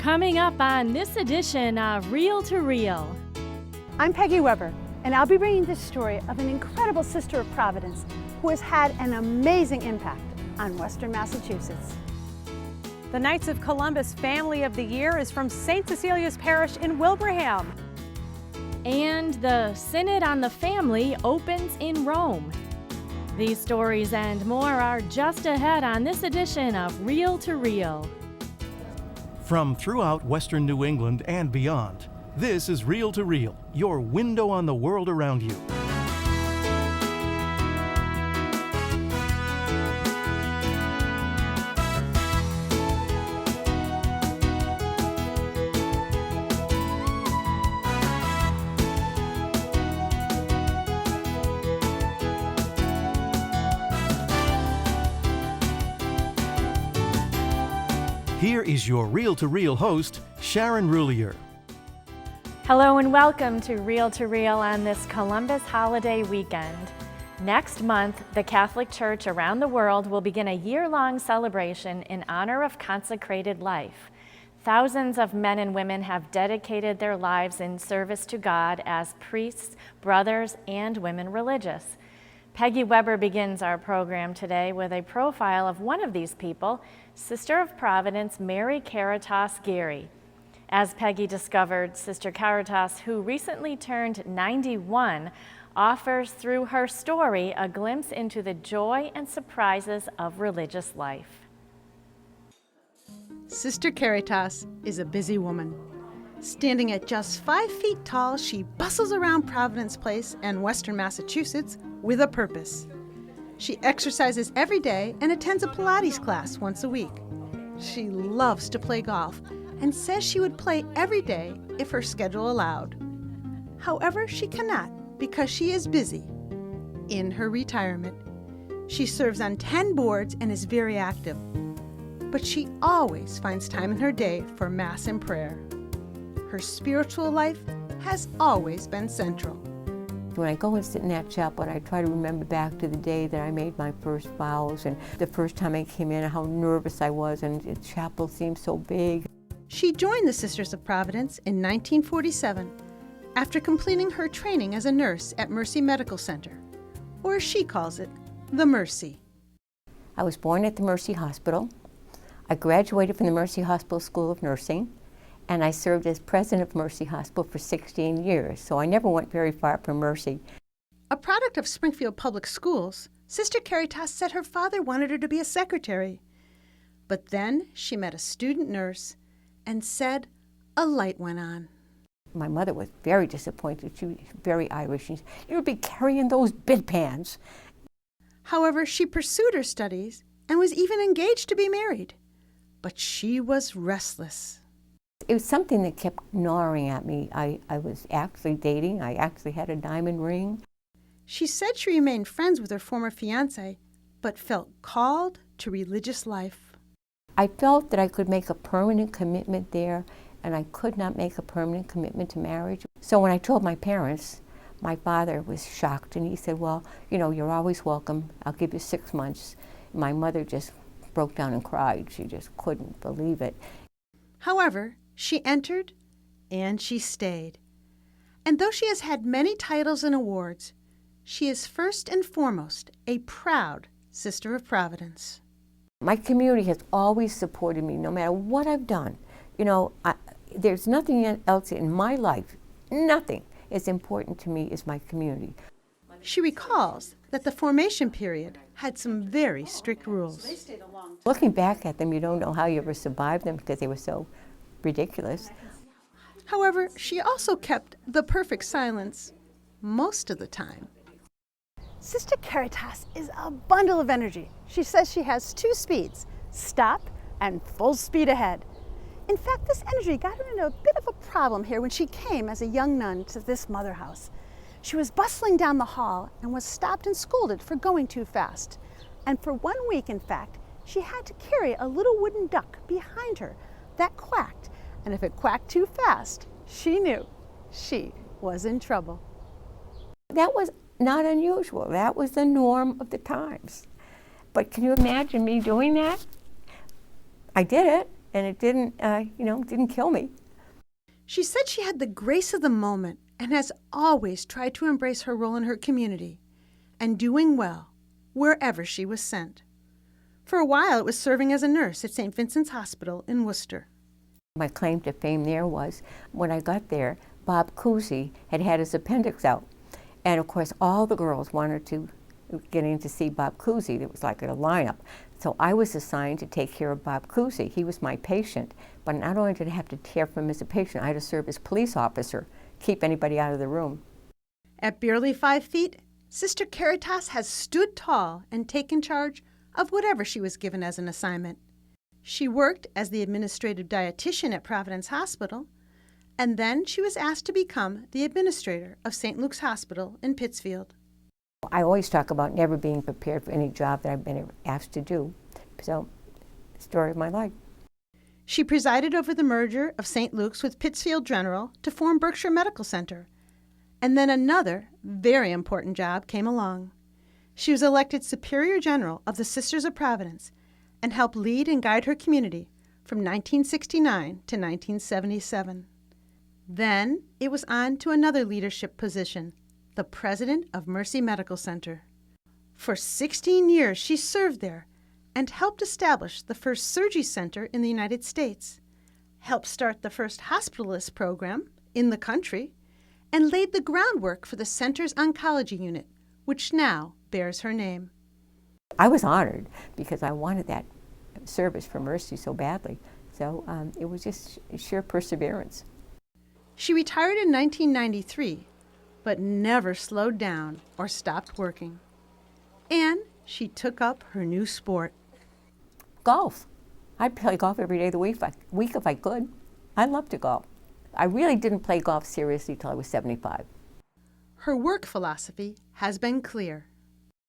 Coming up on this edition of Reel to Reel. I'm Peggy Weber, and I'll be bringing the story of an incredible sister of Providence who has had an amazing impact on Western Massachusetts. The Knights of Columbus Family of the Year is from St. Cecilia's Parish in Wilbraham. And the Synod on the Family opens in Rome. These stories and more are just ahead on this edition of Reel to Reel. From throughout Western New England and beyond, this is Reel to Reel, your window on the world around you. Here is your Reel to Reel host, Sharon Roulier. Hello and welcome to Reel on this Columbus holiday weekend. Next month, the Catholic Church around the world will begin a year-long celebration in honor of consecrated life. Thousands of men and women have dedicated their lives in service to God as priests, brothers, and women religious. Peggy Weber begins our program today with a profile of one of these people, Sister of Providence, Mary Caritas Geary. As Peggy discovered, Sister Caritas, who recently turned 91, offers through her story a glimpse into the joy and surprises of religious life. Sister Caritas is a busy woman. Standing at just 5 feet tall, she bustles around Providence Place and Western Massachusetts with a purpose. She exercises every day and attends a Pilates class once a week. She loves to play golf and says she would play every day if her schedule allowed. However, she cannot because she is busy in her retirement. She serves on 10 boards and is very active, but she always finds time in her day for Mass and prayer. Her spiritual life has always been central. When I go and sit in that chapel, and I try to remember back to the day that I made my first vows and the first time I came in, how nervous I was, and the chapel seemed so big. She joined the Sisters of Providence in 1947 after completing her training as a nurse at Mercy Medical Center, or as she calls it, the Mercy. I was born at the Mercy Hospital. I graduated from the Mercy Hospital School of Nursing, and I served as president of Mercy Hospital for 16 years, so I never went very far from Mercy. A product of Springfield Public Schools, Sister Caritas said her father wanted her to be a secretary. But then she met a student nurse and said a light went on. My mother was very disappointed. She was very Irish. She said, "You would be carrying those bedpans." However, she pursued her studies and was even engaged to be married. But she was restless. It was something that kept gnawing at me. I was actually dating. I actually had a diamond ring. She said she remained friends with her former fiancé, but felt called to religious life. I felt that I could make a permanent commitment there, and I could not make a permanent commitment to marriage. So when I told my parents, my father was shocked, and he said, "Well, you know, you're always welcome. I'll give you 6 months." My mother just broke down and cried. She just couldn't believe it. However, she entered and she stayed. And though she has had many titles and awards, she is first and foremost a proud Sister of Providence. My community has always supported me no matter what I've done. You know, there's nothing else in my life, nothing as important to me as my community. She recalls that the formation period had some very strict rules. Looking back at them, you don't know how you ever survived them because they were so ridiculous. However, she also kept the perfect silence most of the time. Sister Caritas is a bundle of energy. She says she has 2 speeds, stop and full speed ahead. In fact, this energy got her into a bit of a problem here when she came as a young nun to this mother house. She was bustling down the hall and was stopped and scolded for going too fast. And for 1 week, in fact, she had to carry a little wooden duck behind her that quacked. And if it quacked too fast, she knew she was in trouble. That was not unusual. That was the norm of the times. But can you imagine me doing that? I did it, and it didn't, didn't kill me. She said she had the grace of the moment and has always tried to embrace her role in her community and doing well wherever she was sent. For a while, it was serving as a nurse at St. Vincent's Hospital in Worcester. My claim to fame there was, when I got there, Bob Cousy had his appendix out. And of course, all the girls wanted to get in to see Bob Cousy. There was like a lineup. So I was assigned to take care of Bob Cousy. He was my patient. But not only did I have to care for him as a patient, I had to serve as police officer, keep anybody out of the room. At barely 5 feet, Sister Caritas has stood tall and taken charge of whatever she was given as an assignment. She worked as the administrative dietitian at Providence Hospital, and then she was asked to become the administrator of St. Luke's Hospital in Pittsfield. I always talk about never being prepared for any job that I've been asked to do. So, story of my life. She presided over the merger of St. Luke's with Pittsfield General to form Berkshire Medical Center. And then another very important job came along. She was elected Superior General of the Sisters of Providence and helped lead and guide her community from 1969 to 1977. Then it was on to another leadership position, the President of Mercy Medical Center. For 16 years she served there and helped establish the first surgery center in the United States, helped start the first hospitalist program in the country, and laid the groundwork for the center's oncology unit, which now bears her name. I was honored because I wanted that service for Mercy so badly. So it was just sheer perseverance. She retired in 1993, but never slowed down or stopped working. And she took up her new sport. Golf. I'd play golf every day of the week if I could. I love to golf. I really didn't play golf seriously till I was 75. Her work philosophy has been clear.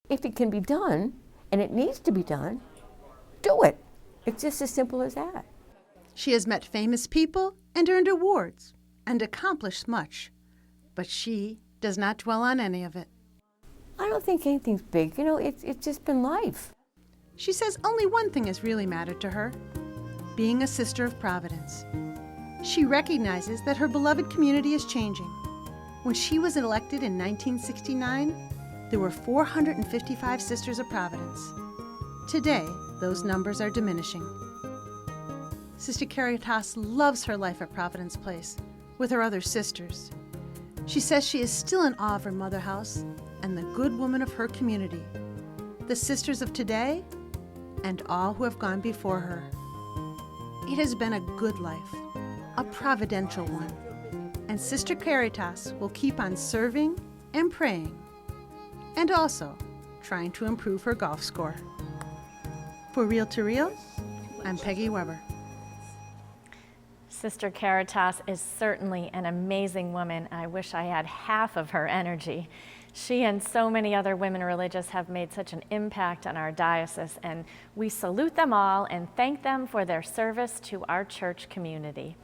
If it can be done, and it needs to be done, do it. It's just as simple as that. She has met famous people and earned awards and accomplished much, but she does not dwell on any of it. I don't think anything's big. It's just been life. She says only one thing has really mattered to her: being a Sister of Providence. She recognizes that her beloved community is changing. When she was elected in 1969, there were 455 Sisters of Providence. Today, those numbers are diminishing. Sister Caritas loves her life at Providence Place with her other sisters. She says she is still in awe of her mother house and the good woman of her community, the sisters of today and all who have gone before her. It has been a good life, a providential one, and Sister Caritas will keep on serving and praying, and also trying to improve her golf score. For Reel to Reel, I'm Peggy Weber. Sister Caritas is certainly an amazing woman. I wish I had half of her energy. She and so many other women religious have made such an impact on our diocese, and we salute them all and thank them for their service to our church community.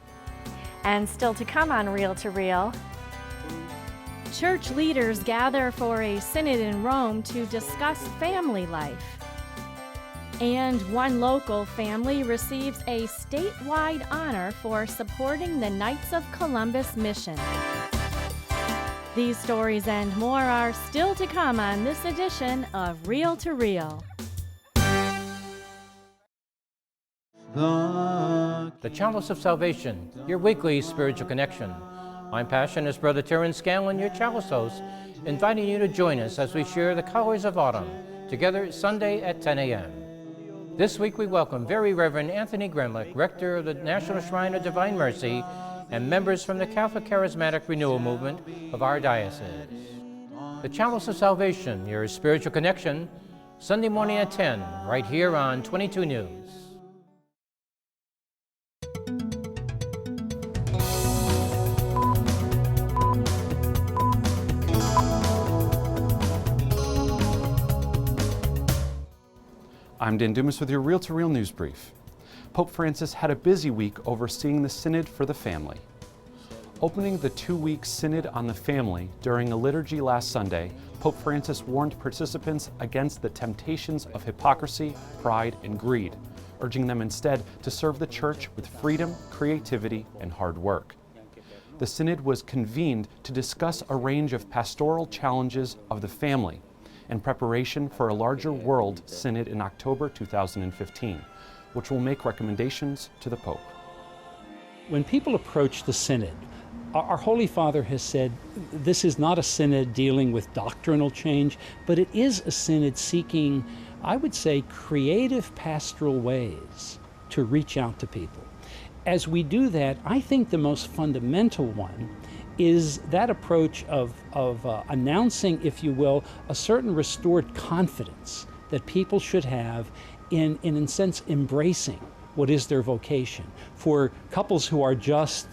And still to come on Reel to Reel, church leaders gather for a synod in Rome to discuss family life. And one local family receives a statewide honor for supporting the Knights of Columbus mission. These stories and more are still to come on this edition of Reel to Reel. The Chalice of Salvation, your weekly spiritual connection. I'm Passionist Brother Terrence Scanlon, your Chalice host, inviting you to join us as we share the colors of autumn, together Sunday at 10 a.m. This week we welcome Very Reverend Anthony Grenlick, Rector of the National Shrine of Divine Mercy, and members from the Catholic Charismatic Renewal Movement of our diocese. The Chalice of Salvation, your spiritual connection, Sunday morning at 10, right here on 22 News. I'm Dan Dumas with your Reel to Reel news brief. Pope Francis had a busy week overseeing the Synod for the Family. Opening the 2-week Synod on the Family during a liturgy last Sunday, Pope Francis warned participants against the temptations of hypocrisy, pride, and greed, urging them instead to serve the Church with freedom, creativity, and hard work. The Synod was convened to discuss a range of pastoral challenges of the family in preparation for a larger World Synod in October 2015, which will make recommendations to the Pope. When people approach the Synod, our Holy Father has said this is not a Synod dealing with doctrinal change, but it is a Synod seeking, I would say, creative pastoral ways to reach out to people. As we do that, I think the most fundamental one is that approach of announcing, if you will, a certain restored confidence that people should have in a sense, embracing what is their vocation. For couples who are just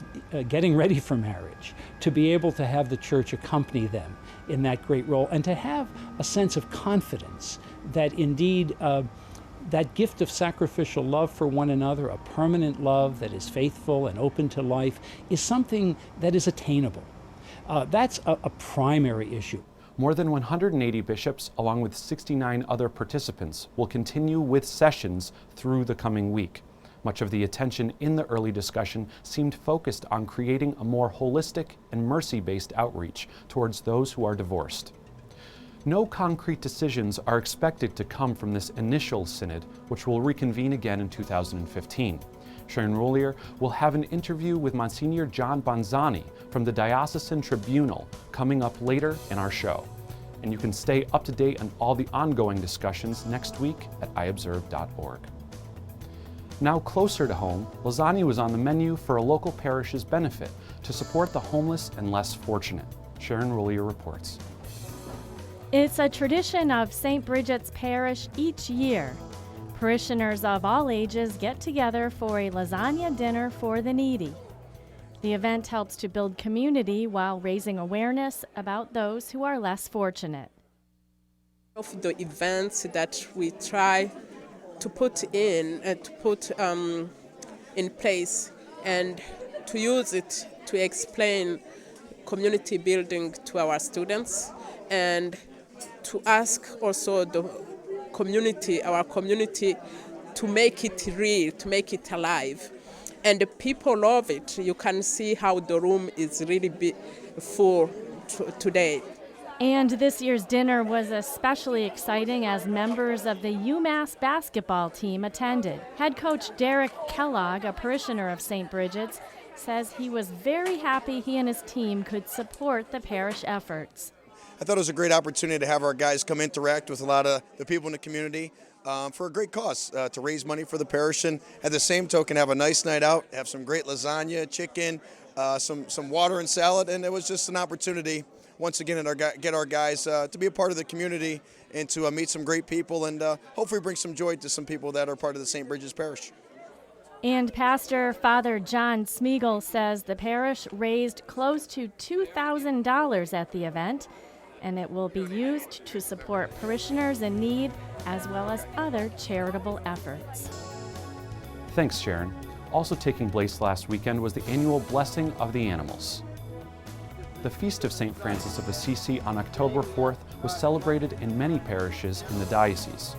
getting ready for marriage, to be able to have the Church accompany them in that great role, and to have a sense of confidence that indeed that gift of sacrificial love for one another, a permanent love that is faithful and open to life, is something that is attainable. That's a primary issue. More than 180 bishops, along with 69 other participants, will continue with sessions through the coming week. Much of the attention in the early discussion seemed focused on creating a more holistic and mercy-based outreach towards those who are divorced. No concrete decisions are expected to come from this initial synod, which will reconvene again in 2015. Sharon Rollier will have an interview with Monsignor John Bonzani from the Diocesan Tribunal coming up later in our show. And you can stay up to date on all the ongoing discussions next week at iobserve.org. Now closer to home, lasagna was on the menu for a local parish's benefit to support the homeless and less fortunate. Sharon Rollier reports. It's a tradition of St. Bridget's Parish each year. Parishioners of all ages get together for a lasagna dinner for the needy. The event helps to build community while raising awareness about those who are less fortunate. Of the events that we try to put in place and to use it to explain community building to our students, and to ask also the community, our community, to make it real, to make it alive. And the people love it. You can see how the room is really full today. And this year's dinner was especially exciting as members of the UMass basketball team attended. Head coach Derek Kellogg, a parishioner of St. Bridget's, says he was very happy he and his team could support the parish efforts. I thought it was a great opportunity to have our guys come interact with a lot of the people in the community for a great cause, to raise money for the parish, and at the same token have a nice night out, have some great lasagna, chicken, some water and salad, and it was just an opportunity once again get our guys to be a part of the community and to meet some great people and hopefully bring some joy to some people that are part of the St. Bridget's Parish. And Pastor Father John Smeagol says the parish raised close to $2,000 at the event, and it will be used to support parishioners in need as well as other charitable efforts. Thanks, Sharon. Also taking place last weekend was the annual Blessing of the Animals. The Feast of St. Francis of Assisi on October 4th was celebrated in many parishes in the diocese.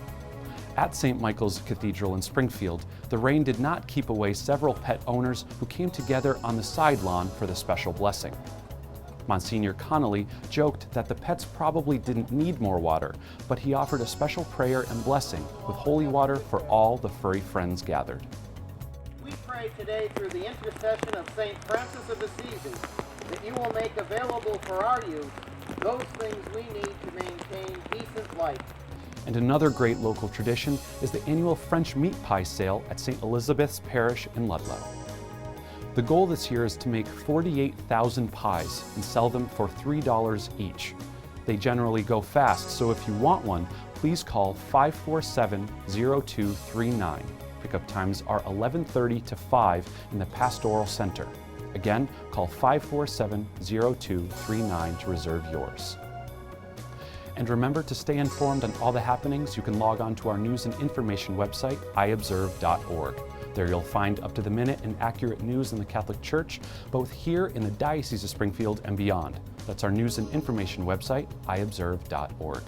At St. Michael's Cathedral in Springfield, the rain did not keep away several pet owners who came together on the side lawn for the special blessing. Monsignor Connolly joked that the pets probably didn't need more water, but he offered a special prayer and blessing with holy water for all the furry friends gathered. We pray today through the intercession of St. Francis of Assisi that you will make available for our youth those things we need to maintain decent life. And another great local tradition is the annual French meat pie sale at St. Elizabeth's Parish in Ludlow. The goal this year is to make 48,000 pies and sell them for $3 each. They generally go fast, so if you want one, please call 547-0239. Pickup times are 11:30 to 5 in the Pastoral Center. Again, call 547-0239 to reserve yours. And remember to stay informed on all the happenings. You can log on to our news and information website, iobserve.org. There you'll find up-to-the-minute and accurate news in the Catholic Church, both here in the Diocese of Springfield and beyond. That's our news and information website, iobserve.org.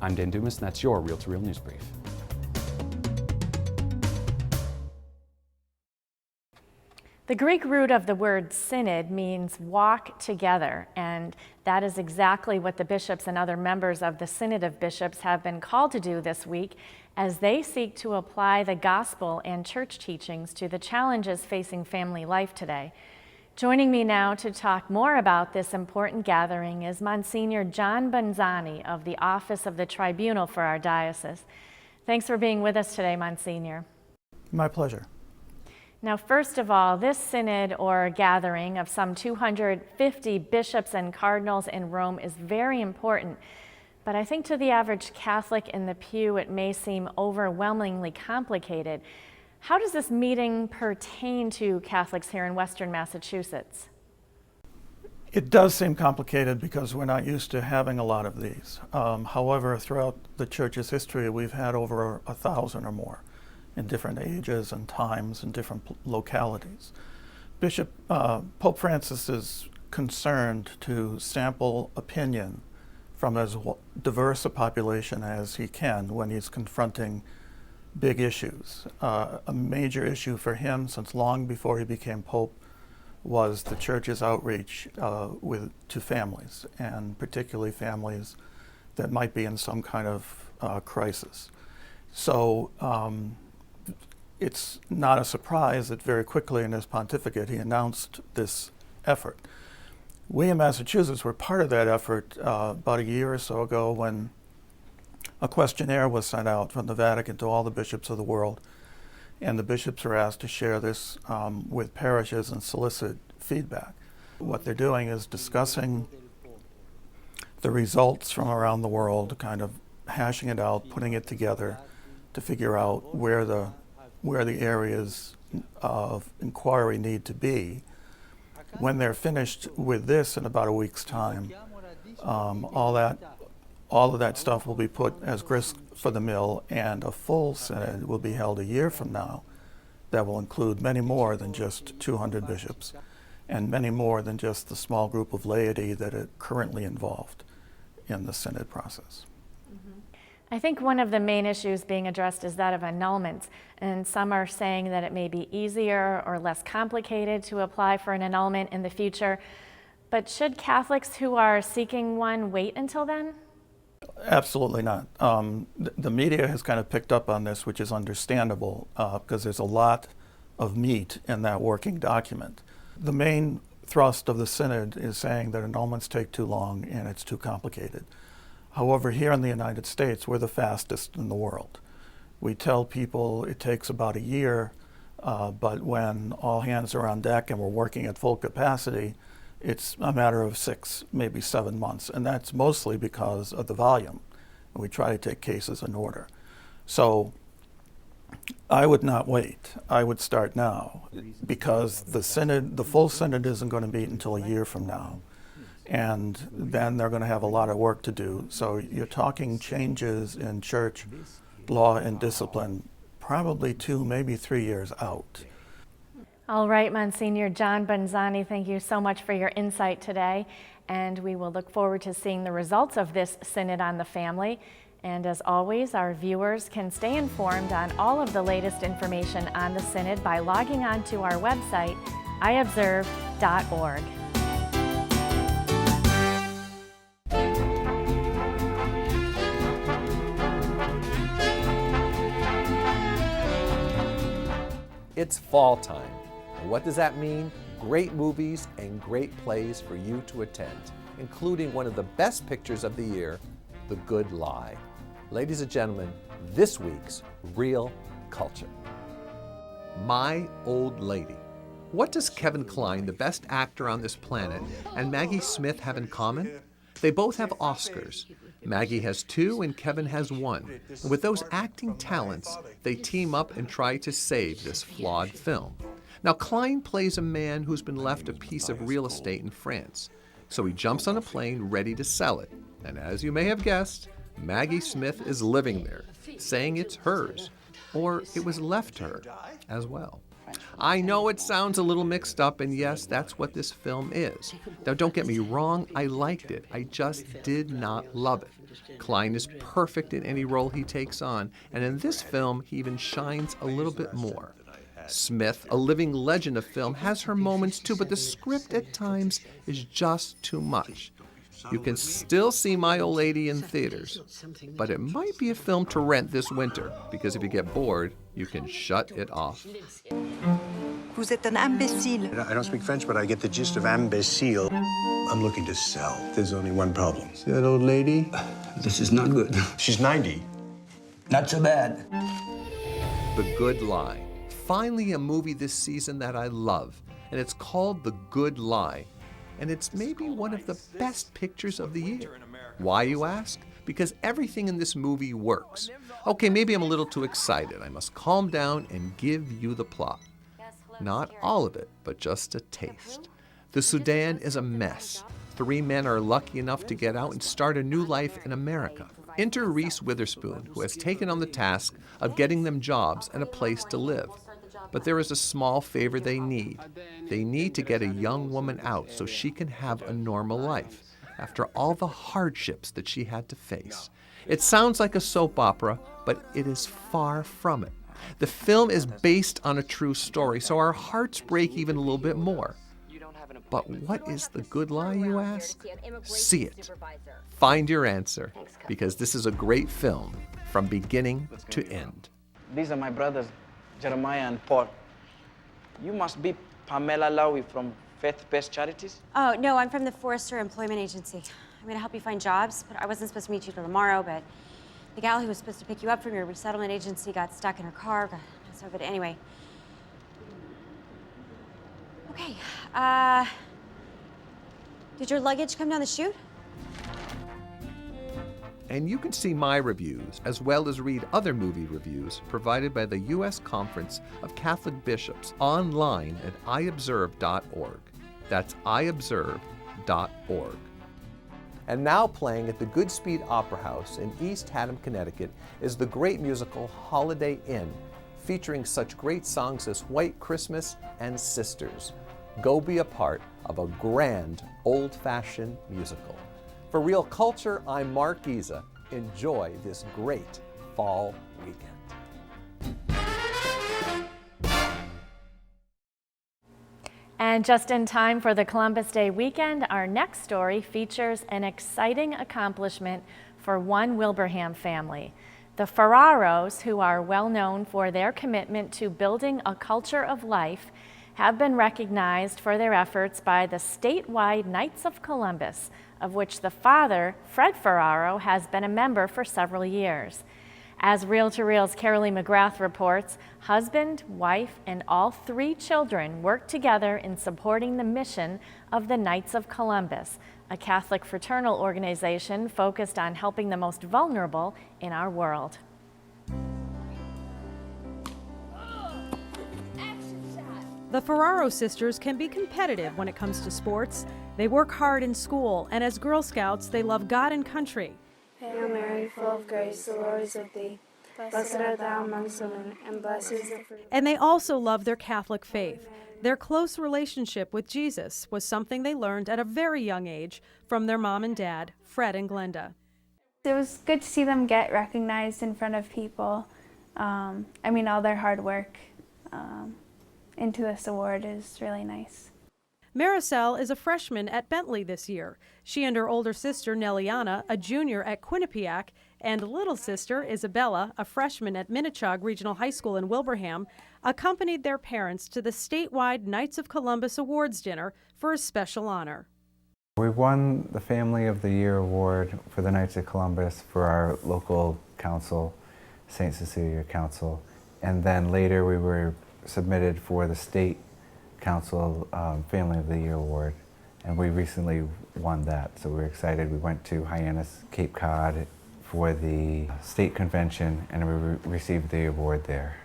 I'm Dan Dumas, and that's your Reel to Reel News Brief. The Greek root of the word synod means walk together, and that is exactly what the bishops and other members of the Synod of Bishops have been called to do this week as they seek to apply the gospel and church teachings to the challenges facing family life today. Joining me now to talk more about this important gathering is Monsignor John Buns of the Office of the Tribunal for our diocese. Thanks for being with us today, Monsignor. My pleasure. Now, first of all, this synod or gathering of some 250 bishops and cardinals in Rome is very important, but I think to the average Catholic in the pew it may seem overwhelmingly complicated. How does this meeting pertain to Catholics here in Western Massachusetts? It does seem complicated because we're not used to having a lot of these. However, throughout the Church's history, we've had over 1,000 or more in different ages and times and different localities. Pope Francis is concerned to sample opinion from as diverse a population as he can when he's confronting big issues. A major issue for him since long before he became Pope was the Church's outreach to families, and particularly families that might be in some kind of crisis. So it's not a surprise that very quickly in his pontificate he announced this effort. We in Massachusetts were part of that effort about a year or so ago when a questionnaire was sent out from the Vatican to all the bishops of the world, and the bishops were asked to share this with parishes and solicit feedback. What they're doing is discussing the results from around the world, kind of hashing it out, putting it together to figure out where the areas of inquiry need to be. When they're finished with this in about a week's time, all of that stuff will be put as grist for the mill, and a full synod will be held a year from now that will include many more than just 200 bishops and many more than just the small group of laity that are currently involved in the synod process. I think one of the main issues being addressed is that of annulments, and some are saying that it may be easier or less complicated to apply for an annulment in the future. But should Catholics who are seeking one wait until then? Absolutely not. The media has kind of picked up on this, which is understandable because there's a lot of meat in that working document. The main thrust of the synod is saying that annulments take too long and it's too complicated. However, here in the United States, we're the fastest in the world. We tell people it takes about a year, but when all hands are on deck and we're working at full capacity, it's a matter of 6, maybe 7 months, and that's mostly because of the volume. And we try to take cases in order. So I would not wait. I would start now because the full synod isn't going to meet until a year from now. And then they're going to have a lot of work to do. So you're talking changes in church law and discipline probably 2, maybe 3 years out. All right, Monsignor John Bunzani, thank you so much for your insight today. And we will look forward to seeing the results of this Synod on the Family. And as always, our viewers can stay informed on all of the latest information on the Synod by logging on to our website, iobserve.org. It's fall time. And what does that mean? Great movies and great plays for you to attend, including one of the best pictures of the year, The Good Lie. Ladies and gentlemen, this week's Real Culture. My Old Lady. What does Kevin Kline, the best actor on this planet, and Maggie Smith have in common? They both have Oscars. Maggie has 2 and Kevin has 1. And with those acting talents, they team up and try to save this flawed film. Now, Kline plays a man who's been left a piece of real estate in France. So he jumps on a plane ready to sell it. And as you may have guessed, Maggie Smith is living there, saying it's hers, or it was left to her as well. I know it sounds a little mixed up, and yes, that's what this film is. Now, don't get me wrong, I liked it. I just did not love it. Kline is perfect in any role he takes on, and in this film, he even shines a little bit more. Smith, a living legend of film, has her moments too, but the script at times is just too much. You can still see My Old Lady in theaters, but it might be a film to rent this winter, because if you get bored, you can shut it off. Vous êtes un imbécile. I don't speak French, but I get the gist of imbécile. I'm looking to sell. There's only one problem. See that old lady? This is not good. She's 90. Not so bad. The Good Lie. Finally a movie this season that I love, and it's called The Good Lie. And it's maybe one of the best pictures of the year. Why, you ask? Because everything in this movie works. Okay, maybe I'm a little too excited. I must calm down and give you the plot. Not all of it, but just a taste. The Sudan is a mess. 3 men are lucky enough to get out and start a new life in America. Enter Reese Witherspoon, who has taken on the task of getting them jobs and a place to live. But there is a small favor they need. They need to get a young woman out so she can have a normal life after all the hardships that she had to face. It sounds like a soap opera, but it is far from it. The film is based on a true story, so our hearts break even a little bit more. But what is the good lie, you ask? See it. Find your answer, because this is a great film from beginning to end. These are my brothers, Jeremiah and Paul. You must be Pamela Lowy from Faith-Based Charities? Oh, no, I'm from the Forrester Employment Agency. I'm going to help you find jobs, but I wasn't supposed to meet you till tomorrow, but the gal who was supposed to pick you up from your resettlement agency got stuck in her car. But anyway. Okay, did your luggage come down the chute? And you can see my reviews, as well as read other movie reviews provided by the U.S. Conference of Catholic Bishops online at iobserve.org. That's iobserve.org. And now playing at the Goodspeed Opera House in East Haddam, Connecticut, is the great musical Holiday Inn, featuring such great songs as White Christmas and Sisters. Go be a part of a grand, old-fashioned musical. For Real Culture, I'm Mark Giza. Enjoy this great fall weekend. And just in time for the Columbus Day weekend, our next story features an exciting accomplishment for one Wilbraham family. The Ferraros, who are well known for their commitment to building a culture of life, have been recognized for their efforts by the statewide Knights of Columbus, of which the father, Fred Ferraro, has been a member for several years. As Reel to Reel's Carolee McGrath reports, husband, wife, and all 3 children work together in supporting the mission of the Knights of Columbus, a Catholic fraternal organization focused on helping the most vulnerable in our world. The Ferraro sisters can be competitive when it comes to sports. They work hard in school, and as Girl Scouts, they love God and country. Hail Mary, full of grace, the Lord is with thee. Blessed art thou amongst women, and blessed is the fruit. And they also love their Catholic faith. Their close relationship with Jesus was something they learned at a very young age from their mom and dad, Fred and Glenda. It was good to see them get recognized in front of people. All their hard work into this award is really nice. Maricel is a freshman at Bentley this year. She and her older sister, Nelliana, a junior at Quinnipiac, and little sister, Isabella, a freshman at Minnechaug Regional High School in Wilbraham, accompanied their parents to the statewide Knights of Columbus Awards dinner for a special honor. We won the Family of the Year award for the Knights of Columbus for our local council, St. Cecilia Council, and then later we were submitted for the state council Family of the Year award, and we recently won that, so we're excited. We went to Hyannis, Cape Cod for the state convention, and we received the award there.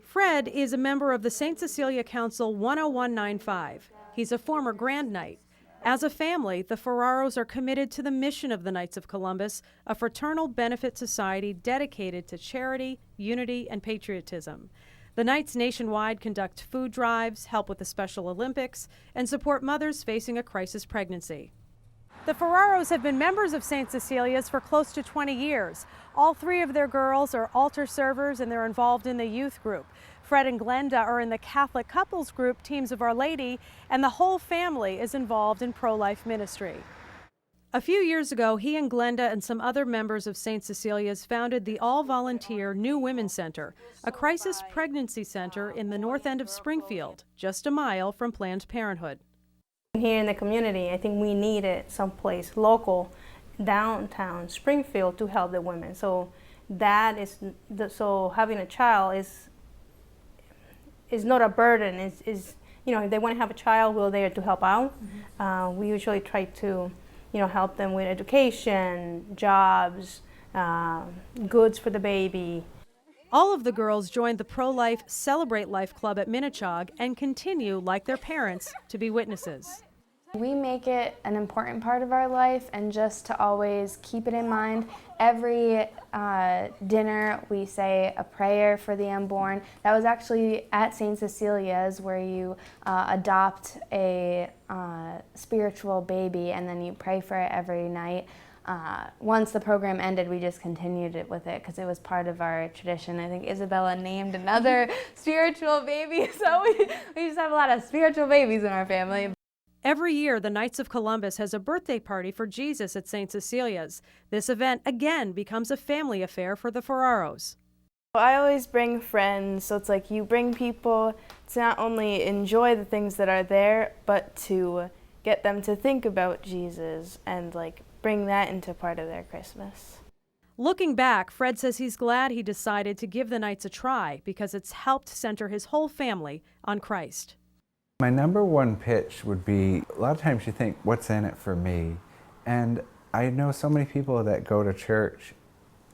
Fred is a member of the St. Cecilia Council 10195. He's a former Grand Knight. As a family, the Ferraros are committed to the mission of the Knights of Columbus, a fraternal benefit society dedicated to charity, unity, and patriotism. The Knights nationwide conduct food drives, help with the Special Olympics, and support mothers facing a crisis pregnancy. The Ferraros have been members of St. Cecilia's for close to 20 years. All 3 of their girls are altar servers, and they're involved in the youth group. Fred and Glenda are in the Catholic couples group Teams of Our Lady, and the whole family is involved in pro-life ministry. A few years ago, he and Glenda and some other members of St. Cecilia's founded the all-volunteer New Women's Center, a crisis pregnancy center in the north end of Springfield, just a mile from Planned Parenthood. Here in the community, I think we needed someplace local, downtown Springfield, to help the women. So that is, so having a child is not a burden. Is you know, if they want to have a child, we're there to help out. We usually try to, you know, help them with education, jobs, goods for the baby. All of the girls joined the pro-life Celebrate Life Club at Minnechaug and continue, like their parents, to be witnesses. We make it an important part of our life, and just to always keep it in mind. Every dinner we say a prayer for the unborn. That was actually at St. Cecilia's, where you adopt a spiritual baby and then you pray for it every night. Once the program ended, we just continued it with it because it was part of our tradition. I think Isabella named another spiritual baby, so we just have a lot of spiritual babies in our family. Every year, the Knights of Columbus has a birthday party for Jesus at St. Cecilia's. This event again becomes a family affair for the Ferraros. I always bring friends, so it's like you bring people to not only enjoy the things that are there, but to get them to think about Jesus and like bring that into part of their Christmas. Looking back, Fred says he's glad he decided to give the Knights a try because it's helped center his whole family on Christ. My number one pitch would be, a lot of times you think, what's in it for me? And I know so many people that go to church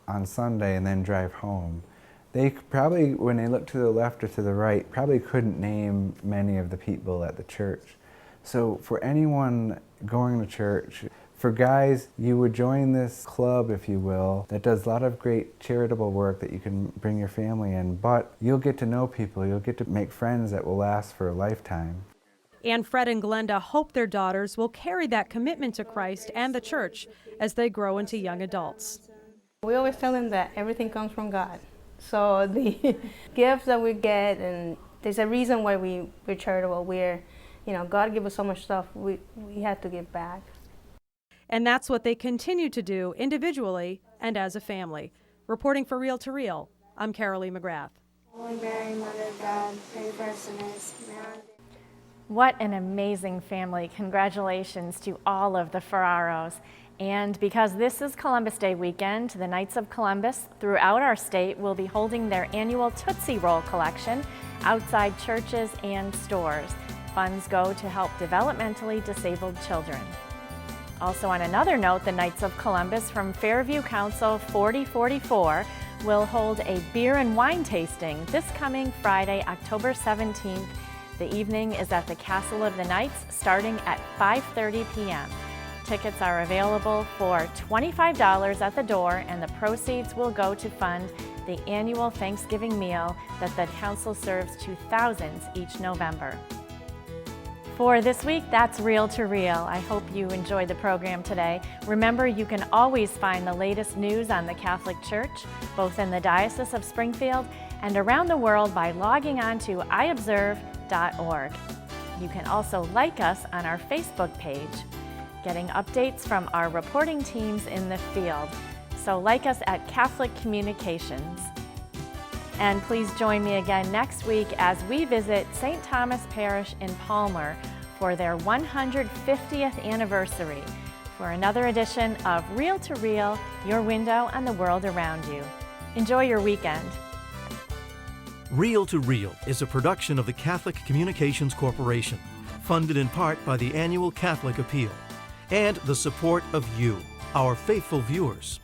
on Sunday and then drive home. They probably, when they look to the left or to the right, probably couldn't name many of the people at the church. So for anyone going to church, for guys, you would join this club, if you will, that does a lot of great charitable work that you can bring your family in, but you'll get to know people, you'll get to make friends that will last for a lifetime. And Fred and Glenda hope their daughters will carry that commitment to Christ and the church as they grow into young adults. We always tell them that everything comes from God. So the gifts that we get, and there's a reason why we're charitable. God gave us so much stuff, we have to give back. And that's what they continue to do individually and as a family. Reporting for Reel to Reel, I'm Carolee McGrath. Holy Mary, Mother of God, pray for us sinners. What an amazing family. Congratulations to all of the Ferraros. And because this is Columbus Day weekend, the Knights of Columbus throughout our state will be holding their annual Tootsie Roll collection outside churches and stores. Funds go to help developmentally disabled children. Also on another note, the Knights of Columbus from Fairview Council 4044 will hold a beer and wine tasting this coming Friday, October 17th. The evening is at the Castle of the Knights starting at 5:30 p.m. Tickets are available for $25 at the door, and the proceeds will go to fund the annual Thanksgiving meal that the council serves to thousands each November. For this week, that's Reel to Reel. I hope you enjoyed the program today. Remember, you can always find the latest news on the Catholic Church, both in the Diocese of Springfield and around the world by logging on to iobserve.org. You can also like us on our Facebook page, getting updates from our reporting teams in the field. So like us at Catholic Communications. And please join me again next week as we visit St. Thomas Parish in Palmer for their 150th anniversary for another edition of Reel to Reel, your window on the world around you. Enjoy your weekend. Reel to Reel is a production of the Catholic Communications Corporation, funded in part by the annual Catholic Appeal, and the support of you, our faithful viewers.